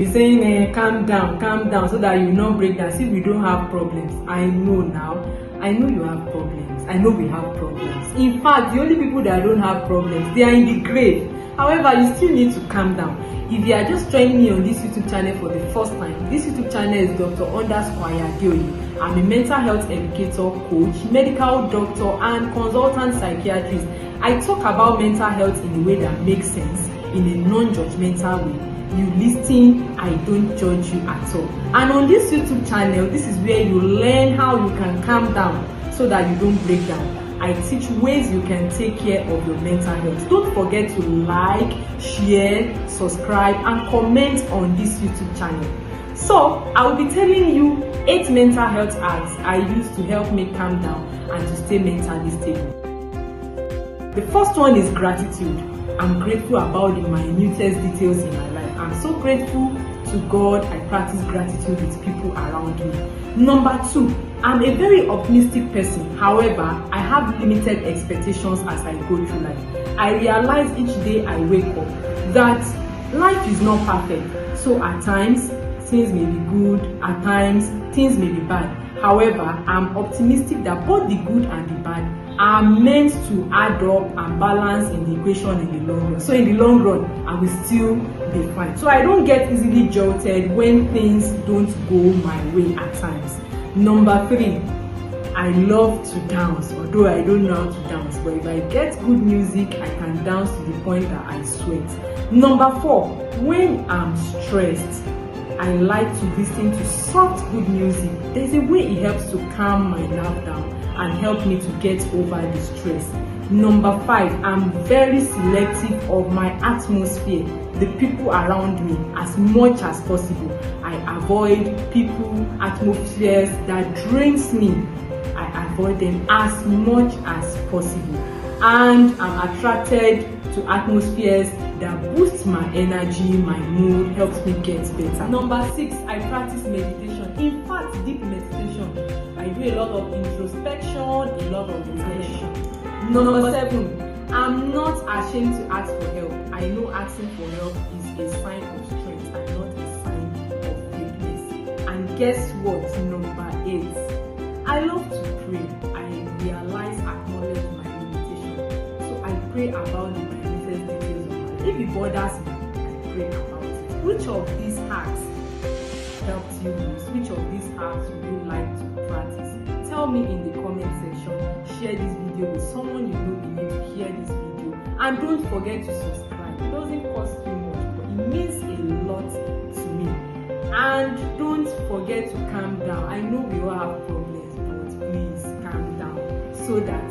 Be saying calm down so that you not break down. See, we don't have problems. I know now. I know you have problems. I know we have problems. In fact, the only people that don't have problems, they are in the grave. However, you still need to calm down. If you are just joining me on this YouTube channel for the first time, this YouTube channel is Dr. I'm a mental health educator, coach, medical doctor, and consultant psychiatrist. I talk about mental health in a way that makes sense, in a non-judgmental way. You listen, I don't judge you at all. And on this YouTube channel, this is where you learn how you can calm down so that you don't break down. I teach ways you can take care of your mental health. Don't forget to like, share, subscribe, and comment on this YouTube channel. So, I will be telling you 8 mental health hacks I use to help me calm down and to stay mentally stable. The first one is gratitude. I'm grateful about the minutest details in my life. I'm so grateful to God. I practice gratitude with people around me. Number 2, I'm a very optimistic person. However, I have limited expectations as I go through life. I realize each day I wake up that life is not perfect. So at times, things may be good, at times, things may be bad. However, I'm optimistic that both the good and the bad are meant to add up and balance in the equation in the long run. So in the long run, I will still be fine. So I don't get easily jolted when things don't go my way at times. Number 3, I love to dance, although I don't know how to dance, but if I get good music, I can dance to the point that I sweat. Number 4, when I'm stressed, I like to listen to soft, good music. There's a way it helps to calm my nerve down and help me to get over the stress. Number 5, I'm very selective of my atmosphere, the people around me, as much as possible. I avoid people, atmospheres that drains me. I avoid them as much as possible. And I'm attracted to atmospheres that boost my energy, my mood, helps me get better. Number 6, I practice meditation. In fact, deep meditation. I do a lot of introspection, a lot of reflection. Number 7, I'm not ashamed to ask for help. I know asking for help is a sign of strength and not a sign of weakness. And guess what? Number 8, I love to pray. I realize, acknowledge my limitation. So I pray about the minutest details of my life. If it bothers me, I pray about it. Which of these hacks helped you most? Which of these hacks would you like to practice? Tell me in the comment section. Share this video with someone you know you need to hear this video. And don't forget to subscribe. It doesn't cost you much, but it means a lot to me. And don't forget to calm down. I know we all have problems, but please calm down so that